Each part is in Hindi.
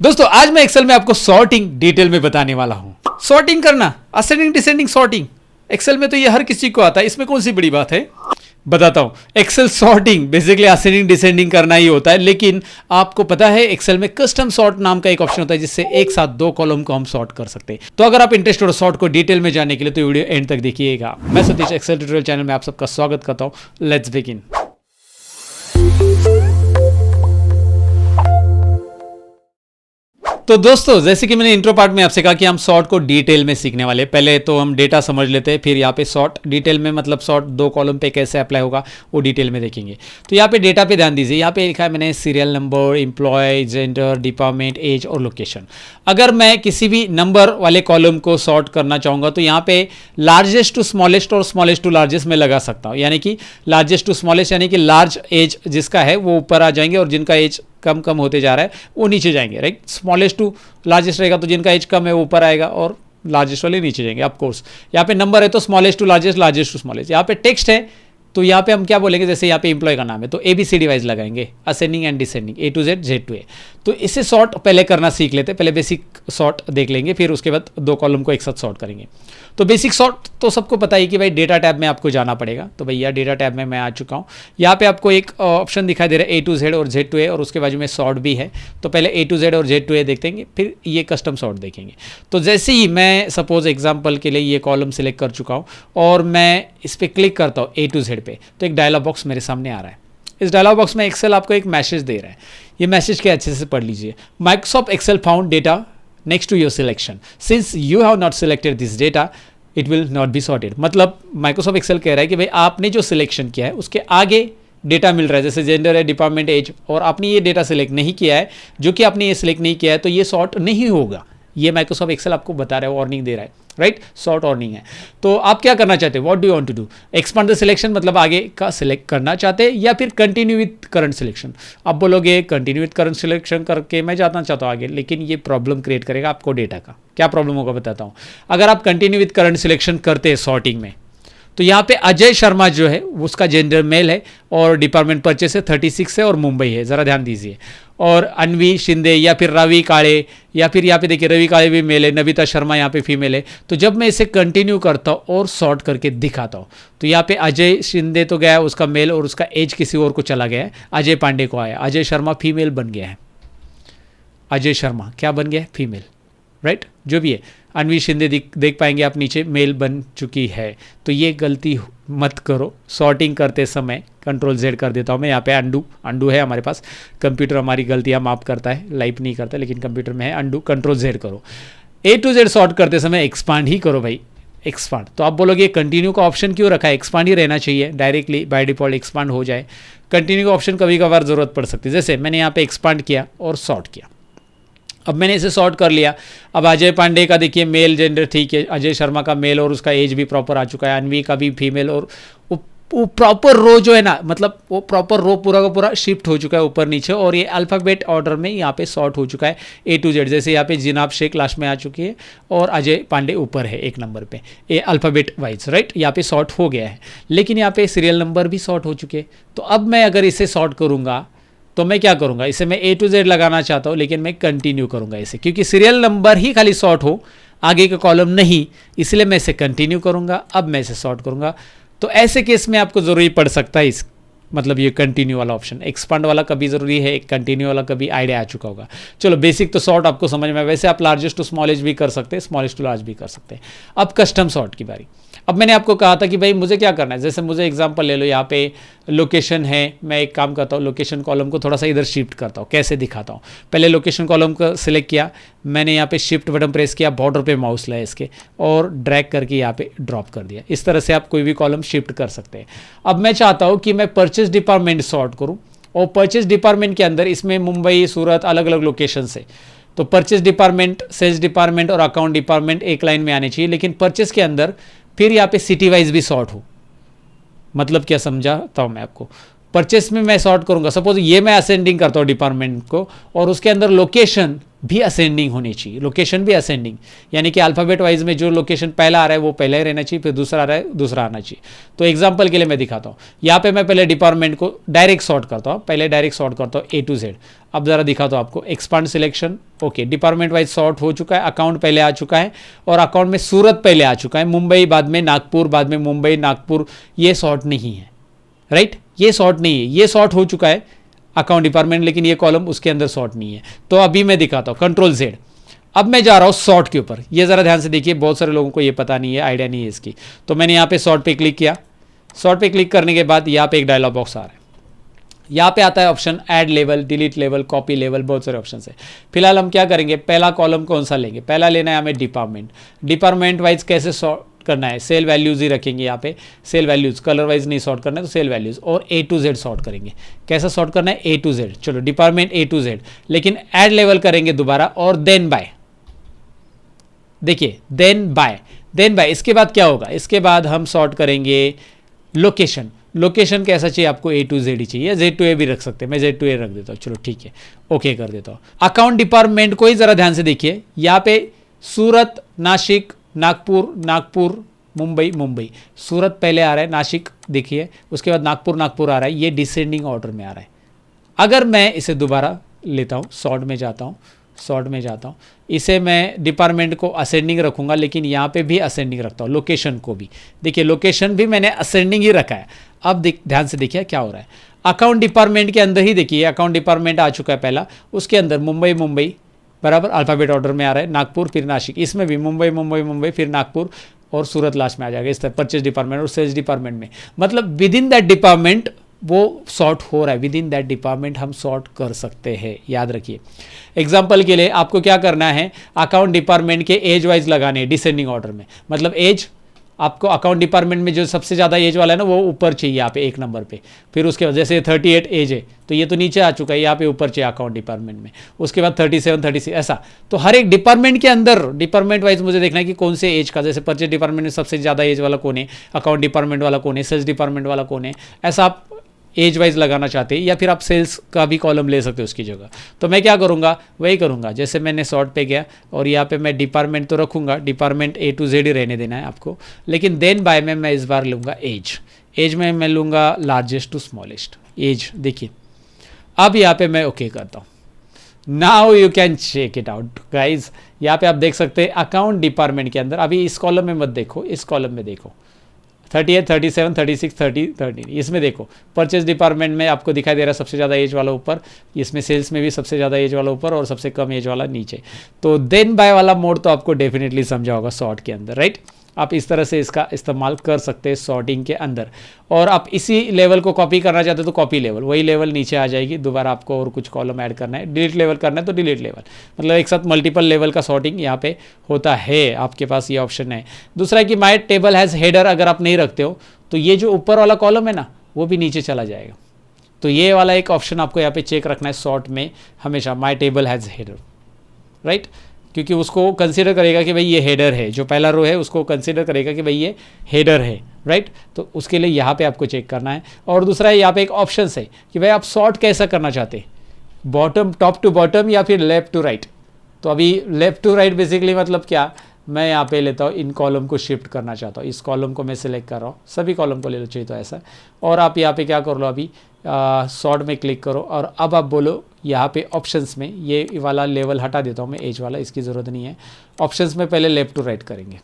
दोस्तों आज मैं एक्सेल में आपको सॉर्टिंग डिटेल में बताने वाला हूं। सॉर्टिंग करना, असेंडिंग डिसेंडिंग सॉर्टिंग, एक्सेल में तो ये हर किसी को आता है, इसमें कौन सी बड़ी बात है। बताता हूं। Excel sorting basically ascending descending करना ही होता है, लेकिन आपको पता है एक्सेल में कस्टम सॉर्ट नाम का एक ऑप्शन होता है जिससे एक साथ दो कॉलम को हम सॉर्ट कर सकते हैं। तो अगर आप इंटरेस्टेड हो सॉर्ट को डिटेल में जानने के लिए तो वीडियो एंड तक देखिएगा। मैं सतीश एक्सेल ट्यूटोरियल चैनल में आप सबका स्वागत करता हूं। Let's begin. तो दोस्तों जैसे कि मैंने इंट्रो पार्ट में आपसे कहा कि हम सॉर्ट को डिटेल में सीखने वाले। पहले तो हम डेटा समझ लेते हैं, फिर यहाँ पे सॉर्ट डिटेल में मतलब सॉर्ट दो कॉलम पे कैसे अप्लाई होगा वो डिटेल में देखेंगे। तो यहाँ पे डेटा पे ध्यान दीजिए। यहाँ पे लिखा है मैंने serial number, employee, gender, department, age और लोकेशन। अगर मैं किसी भी नंबर वाले कॉलम को सॉर्ट करना चाहूँगा तो यहाँ पे लार्जेस्ट टू स्मॉलेस्ट और स्मॉलेस्ट टू लार्जेस्ट में लगा सकता हूँ। यानी कि लार्जेस्ट टू स्मॉलेस्ट यानी कि लार्ज एज जिसका है वो ऊपर आ जाएंगे और जिनका एज कम कम होते जा रहा है वो नीचे जाएंगे। राइट, स्मॉलेस्ट टू लार्जेस्ट रहेगा तो जिनका एज कम है वो ऊपर आएगा और लार्जेस्ट वाले नीचे जाएंगे। ऑफ कोर्स यहाँ पे नंबर है तो smallest to largest, largest to smallest. यहाँ पे टेक्स्ट है तो यहाँ पे हम क्या बोलेंगे, जैसे यहाँ पे एम्प्लॉय का नाम है तो ABCD वाइज लगाएंगे, ascending and descending, A to Z, Z to A। तो इसे सॉर्ट पहले करना सीख लेते हैं। पहले बेसिक सॉर्ट देख लेंगे, फिर उसके बाद दो कॉलम को एक साथ सॉर्ट करेंगे। तो बेसिक सॉर्ट तो सबको पता ही कि भाई डेटा टैब में आपको जाना पड़ेगा। तो भैया डेटा टैब में मैं आ चुका हूँ। यहाँ पे आपको एक ऑप्शन दिखाई दे रहा है A to Z और Z to A और उसके बाजू में सॉर्ट भी है। तो पहले A to Z और Z to A देखते हैं, फिर ये कस्टम सॉर्ट देखेंगे। तो जैसे ही मैं सपोज एग्जाम्पल के लिए ये कॉलम सिलेक्ट कर चुका हूँ और मैं इस पर क्लिक करता हूँ A to Z पे, तो एक डायलॉग बॉक्स मेरे सामने आ रहा है। इस डायलॉग बॉक्स में एक्सेल आपको एक मैसेज दे रहा है। ये मैसेज के अच्छे से पढ़ लीजिए। Microsoft Excel found data next to your selection, since you have not selected this data it will not be sorted. मतलब माइक्रोसॉफ्ट एक्सेल कह रहा है कि भाई आपने जो सिलेक्शन किया है उसके आगे डेटा मिल रहा है, जैसे जेंडर है, डिपार्टमेंट, एज, और आपने ये डेटा सिलेक्ट नहीं किया है, जो कि आपने ये सिलेक्ट नहीं किया है तो ये सॉर्ट नहीं होगा। ये माइक्रोसॉफ्ट एक्सेल आपको बता रहा है, वार्निंग दे रहा है। राइट, सॉर्ट वार्निंग है। तो आप क्या करना चाहते हैं, what do you want to do, expand the selection मतलब आगे का सिलेक्ट करना चाहते हैं या फिर कंटिन्यू विथ करंट सिलेक्शन। आप बोलोगे कंटिन्यू विथ करंट सिलेक्शन करके मैं जाना चाहता हूँ आगे, लेकिन ये प्रॉब्लम क्रिएट करेगा आपको डेटा का। क्या प्रॉब्लम होगा बताता हूँ। अगर आप कंटिन्यू विथ करंट सिलेक्शन करते हैं सॉर्टिंग में तो यहाँ पे अजय शर्मा जो है उसका जेंडर मेल है और डिपार्टमेंट परचेस है 36 है और मुंबई है, ज़रा ध्यान दीजिए। और अन्वी शिंदे या फिर रवि काळे या फिर यहाँ पे देखिए रवि काळे भी मेल है, नविता शर्मा यहाँ पे फीमेल है। तो जब मैं इसे कंटिन्यू करता हूँ और सॉर्ट करके दिखाता हूँ तो यहाँ पे अजय शिंदे तो गया उसका मेल और उसका एज किसी और को चला गया है, अजय पांडे को आया, अजय शर्मा फीमेल बन गया है। अजय शर्मा क्या बन गया है, फीमेल। राइट, जो भी है। अन्वी शिंदे देख पाएंगे आप नीचे मेल बन चुकी है। तो ये गलती मत करो सॉर्टिंग करते समय। कंट्रोल Z कर देता हूँ मैं। यहाँ पे अंडू है हमारे पास। कंप्यूटर हमारी गलतियाँ माफ़ करता है, लाइव नहीं करता, लेकिन कंप्यूटर में है अंडू। कंट्रोल Z करो। A to Z सॉर्ट करते समय एक्सपांड ही करो भाई, एक्सपांड। तो आप बोलोगे कंटिन्यू का ऑप्शन क्यों रखा है, एक्सपांड ही रहना चाहिए, डायरेक्टली बाय डिफॉल्ट एक्सपांड हो जाए। कंटिन्यू का ऑप्शन कभी कभार ज़रूरत पड़ सकती है। जैसे मैंने यहाँ पे एक्सपांड किया और सॉर्ट किया। अब मैंने इसे सॉर्ट कर लिया। अब अजय पांडे का देखिए मेल जेंडर ठीक है, अजय शर्मा का मेल और उसका एज भी प्रॉपर आ चुका है, अन्वी का भी फीमेल, और वो प्रॉपर रो जो है ना, मतलब वो प्रॉपर रो पूरा का पूरा शिफ्ट हो चुका है ऊपर नीचे, और ये अल्फ़ाबेट ऑर्डर में यहाँ पे सॉर्ट हो चुका है A to Z। जैसे यहाँ पे जिनाब शेख लास्ट में आ चुकी है और अजय पांडे ऊपर है एक नंबर पे, ये अल्फ़ाबेट वाइज। राइट, यहाँ पे सॉर्ट हो गया है, लेकिन यहाँ पे सीरियल नंबर भी सॉर्ट हो चुके हैं। तो अब मैं अगर इसे सॉर्ट करूँगा तो मैं क्या करूंगा, इसे मैं A to Z लगाना चाहता हूं लेकिन मैं कंटिन्यू करूंगा इसे, क्योंकि सीरियल नंबर ही खाली सॉर्ट हो, आगे का कॉलम नहीं, इसलिए मैं इसे कंटिन्यू करूंगा। अब मैं इसे सॉर्ट करूंगा। तो ऐसे केस में आपको ज़रूरी पड़ सकता है इस मतलब ये कंटिन्यू वाला ऑप्शन। एक्सपांड वाला कभी ज़रूरी है, कंटिन्यू वाला कभी आइडिया आ चुका होगा। चलो बेसिक तो सॉर्ट आपको समझ में। वैसे आप लार्जेस्ट टू स्मॉलेस्ट भी कर सकते हैं, स्मॉलेस्ट टू लार्ज भी कर सकते हैं। अब कस्टम सॉर्ट की बारी। अब मैंने आपको कहा था कि भाई मुझे क्या करना है, जैसे मुझे एग्जांपल ले लो, यहाँ पे लोकेशन है, मैं एक काम करता हूँ लोकेशन कॉलम को थोड़ा सा इधर शिफ्ट करता हूँ। कैसे दिखाता हूँ, पहले लोकेशन कॉलम को सिलेक्ट किया मैंने, यहाँ पे शिफ्ट बटन प्रेस किया, बॉर्डर पे माउस लाया इसके और ड्रैग करके यहाँ पे ड्रॉप कर दिया। इस तरह से आप कोई भी कॉलम शिफ्ट कर सकते हैं। अब मैं चाहता हूँ कि मैं परचेज डिपार्टमेंट सॉर्ट करूँ और परचेज डिपार्टमेंट के अंदर इसमें मुंबई, सूरत, अलग अलग लोकेशन से। तो परचेज डिपार्टमेंट, सेल्स डिपार्टमेंट और अकाउंट डिपार्टमेंट एक लाइन में आने चाहिए, लेकिन परचेज के अंदर फिर यहाँ पे सिटी वाइज भी सॉर्ट हो। मतलब क्या समझाता हूँ मैं आपको। परचेस में मैं सॉर्ट करूँगा, सपोज ये मैं असेंडिंग करता हूँ डिपार्टमेंट को और उसके अंदर लोकेशन भी असेंडिंग होनी चाहिए, लोकेशन भी असेंडिंग, यानी कि अल्फ़ाबेट वाइज में जो लोकेशन पहला आ रहा है वो पहले ही रहना चाहिए, फिर दूसरा आ रहा है दूसरा आना चाहिए। तो एग्जांपल के लिए मैं दिखाता हूँ, यहाँ पे मैं पहले डिपार्टमेंट को डायरेक्ट सॉर्ट करता हूँ, पहले डायरेक्ट सॉर्ट करता हूँ A to Z। अब ज़रा दिखाता हूँ आपको, expand selection, okay, department wise sort हो चुका है, अकाउंट पहले आ चुका है और अकाउंट में सूरत पहले आ चुका है, मुंबई बाद में नागपुर, बाद में मुंबई नागपुर, ये सॉर्ट नहीं है, राइट, ये सॉर्ट नहीं है, ये सॉर्ट हो चुका है अकाउंट डिपार्टमेंट, लेकिन ये कॉलम उसके अंदर सॉर्ट नहीं है। तो अभी मैं दिखाता हूँ कंट्रोल Z। अब मैं जा रहा हूँ सॉर्ट के ऊपर, ये ज़रा ध्यान से देखिए, बहुत सारे लोगों को ये पता नहीं है, आइडिया नहीं है इसकी। तो मैंने यहाँ पे सॉर्ट पे क्लिक किया, सॉर्ट पे क्लिक करने के बाद यहाँ पे एक डायलॉग बॉक्स आ रहा है, यहाँ पे आता है option add level, delete level, copy level, बहुत सारे ऑप्शन है। फिलहाल हम क्या करेंगे, पहला कॉलम कौन सा लेंगे, पहला लेना है हमें डिपार्टमेंट। डिपार्टमेंट वाइज कैसे सॉर्ट करना है, सेल वैल्यूज ही रखेंगे यहाँ पे, सेल वैल्यूज, कलर वाइज नहीं सॉर्ट करना है तो सेल वैल्यूज, और A to Z सॉर्ट करेंगे। कैसा सॉर्ट करना है, A to Z, चलो डिपार्टमेंट A to Z, लेकिन ऐड लेवल करेंगे दोबारा, और देन बाय, देखिए देन बाय, इसके बाद क्या होगा, इसके बाद हम सॉर्ट करेंगे लोकेशन। लोकेशन कैसा चाहिए आपको, A to Z ही चाहिए, Z to A भी रख सकते हैं, मैं Z to A रख देता हूँ, चलो ठीक है, ओके कर देता हूँ। अकाउंट डिपार्टमेंट को ही जरा ध्यान से देखिए, यहाँ पे सूरत, नासिक, नागपुर, मुंबई, सूरत पहले आ रहा है, नासिक देखिए, उसके बाद नागपुर आ रहा है, ये डिसेंडिंग ऑर्डर में आ रहा है। अगर मैं इसे दोबारा लेता हूँ, सॉर्ट में जाता हूँ, इसे मैं डिपार्टमेंट को असेंडिंग रखूंगा, लेकिन यहाँ पे भी असेंडिंग रखता हूँ, लोकेशन को भी देखिए, लोकेशन भी मैंने असेंडिंग ही रखा है। अब ध्यान से देखिए क्या हो रहा है, अकाउंट डिपार्टमेंट के अंदर ही देखिए, अकाउंट डिपार्टमेंट आ चुका है पहला, उसके अंदर मुंबई बराबर अल्फ़ाबेट ऑर्डर में आ रहा है, नागपुर फिर नासिक, इसमें भी मुंबई फिर नागपुर और सूरत लास्ट में आ जाएगा, इस तरह परचेज डिपार्टमेंट और सेल्स डिपार्टमेंट में, मतलब विद इन दैट डिपार्टमेंट वो सॉर्ट हो रहा है, विद इन दैट डिपार्टमेंट हम सॉर्ट कर सकते हैं, याद रखिए। एग्जांपल के लिए आपको क्या करना है, अकाउंट डिपार्टमेंट के एज वाइज लगाने हैं डिसेंडिंग ऑर्डर में, मतलब एज आपको अकाउंट डिपार्टमेंट में जो सबसे ज़्यादा एज वाला है ना वो ऊपर चाहिए यहाँ पे 1 नंबर पे, फिर उसके बाद जैसे 38 एज है तो ये तो नीचे आ चुका है, यहाँ पे ऊपर चाहिए अकाउंट डिपार्टमेंट में, उसके बाद 37, 36 ऐसा। तो हर एक डिपार्टमेंट के अंदर डिपार्टमेंट वाइज मुझे देखना है कि कौन से एज का, जैसे परचेज डिपार्टमेंट में सबसे ज़्यादा एज वाला कौन है, अकाउंट डिपार्टमेंट वाला कौन है, सेल्स डिपार्टमेंट वाला कौन है, ऐसा आप एज वाइज लगाना चाहते हैं, या फिर आप सेल्स का भी कॉलम ले सकते हो उसकी जगह। तो मैं क्या करूँगा, वही करूँगा, जैसे मैंने सॉर्ट पे गया और यहाँ पे मैं डिपार्टमेंट तो रखूँगा, डिपार्टमेंट A to Z ही रहने देना है आपको, लेकिन देन बाय में मैं इस बार लूँगा एज में मैं लूँगा लार्जेस्ट टू स्मॉलेस्ट एज, देखिए। अब यहाँ पे मैं ओके करता हूँ, now you can check it out guys. यहाँ पे आप देख सकते हैं अकाउंट डिपार्टमेंट के अंदर, अभी इस कॉलम में मत देखो, इस कॉलम में देखो, 38, 37, 36, 30, 13, इसमें देखो परचेज डिपार्टमेंट में आपको दिखाई दे रहा है सबसे ज़्यादा एज वाला ऊपर, इसमें सेल्स में भी सबसे ज़्यादा एज वाला ऊपर और सबसे कम एज वाला नीचे। तो देन बाय वाला मोड तो आपको डेफिनेटली समझा होगा सॉर्ट के अंदर, राइट। आप इस तरह से इसका इस्तेमाल कर सकते हैं सॉर्टिंग के अंदर। और आप इसी लेवल को कॉपी करना चाहते हो तो कॉपी लेवल, वही लेवल नीचे आ जाएगी, दोबारा आपको और कुछ कॉलम ऐड करना है, डिलीट लेवल करना है तो डिलीट लेवल, मतलब एक साथ मल्टीपल लेवल का सॉर्टिंग यहाँ पे होता है, आपके पास ये ऑप्शन है। दूसरा कि माय टेबल हैज़ हेडर अगर आप नहीं रखते हो तो ये जो ऊपर वाला कॉलम है ना वो भी नीचे चला जाएगा। तो ये वाला एक ऑप्शन आपको यहाँ पे चेक रखना है सॉर्ट में हमेशा, my table has header, right, क्योंकि उसको कंसीडर करेगा कि भाई ये हेडर है, जो पहला रो है उसको कंसीडर करेगा कि भाई ये हेडर है, राइट। तो उसके लिए यहाँ पे आपको चेक करना है। और दूसरा यहाँ पे एक ऑप्शन है कि भाई आप सॉर्ट कैसा करना चाहते हैं, बॉटम टॉप टू बॉटम या फिर लेफ्ट टू राइट। तो अभी लेफ्ट टू राइट बेसिकली मतलब क्या, मैं यहाँ पे लेता हूँ, इन कॉलम को शिफ्ट करना चाहता हूँ, इस कॉलम को मैं सिलेक्ट कर रहा हूँ, सभी कॉलम को ले लो चाहिए तो ऐसा। और आप यहाँ पे क्या कर लो, अभी सॉर्ट में क्लिक करो और अब आप बोलो यहाँ पे ऑप्शंस में, ये वाला लेवल हटा देता हूँ मैं, एज वाला, इसकी ज़रूरत नहीं है। ऑप्शंस में पहले लेफ्ट टू राइट करेंगे,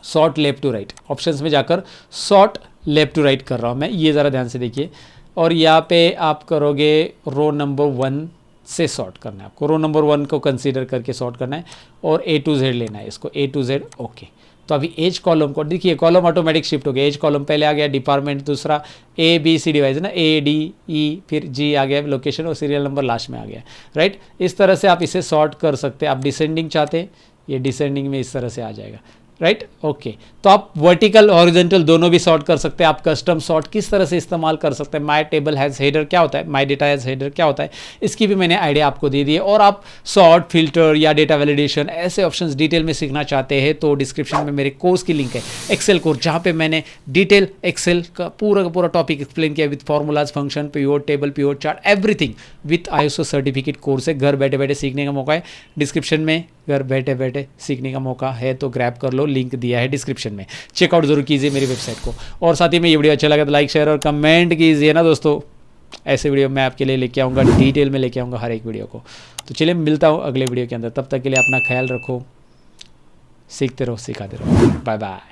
sort left to right, options में जाकर सॉर्ट लेफ्ट टू राइट कर रहा हूँ मैं, ये ज़रा ध्यान से देखिए। और यहाँ पे आप करोगे रो नंबर 1 से सॉर्ट करना है आपको, रो नंबर 1 को कंसीडर करके सॉर्ट करना है और A to Z लेना है इसको, A to Z, ओके। तो अभी एज कॉलम को देखिए, कॉलम ऑटोमेटिक शिफ्ट हो गया, एज कॉलम पहले आ गया, डिपार्टमेंट दूसरा A B C डिवाइज है ना, A D E फिर G आ गया, लोकेशन और सीरियल नंबर लास्ट में आ गया, राइट। इस तरह से आप इसे सॉर्ट कर सकते हैं। आप डिसेंडिंग चाहते हैं, ये डिसेंडिंग में इस तरह से आ जाएगा, राइट ओके। तो आप वर्टिकल हॉरिजॉन्टल दोनों भी सॉर्ट कर सकते हैं। आप कस्टम सॉर्ट किस तरह से इस्तेमाल कर सकते हैं, माई टेबल हैज़ हेडर क्या होता है, माई डेटा हैज़ हेडर क्या होता है, इसकी भी मैंने आइडिया आपको दे दी है। और आप सॉर्ट, फिल्टर या डेटा वैलिडेशन ऐसे ऑप्शंस डिटेल में सीखना चाहते हैं तो डिस्क्रिप्शन में मेरे कोर्स की लिंक है, एक्सेल कोर्स, जहाँ पे मैंने डिटेल एक्सेल का पूरा टॉपिक एक्सप्लेन किया with formulas, function, pivot table, pivot chart, everything with ISO certificate course है। घर बैठे बैठे सीखने का मौका है, डिस्क्रिप्शन में घर बैठे बैठे सीखने का मौका है तो ग्रैब कर लो, लिंक दिया है डिस्क्रिप्शन में, चेकआउट जरूर कीजिए मेरी वेबसाइट को। और साथ ही में ये वीडियो अच्छा लगा तो लाइक, शेयर और कमेंट कीजिए ना दोस्तों। ऐसे वीडियो मैं आपके लिए लेके आऊँगा, डिटेल में लेके आऊँगा हर एक वीडियो को। तो चलिए मिलता हूँ अगले वीडियो के अंदर, तब तक के लिए अपना ख्याल रखो, सीखते रहो, सिखाते रहो। Bye bye.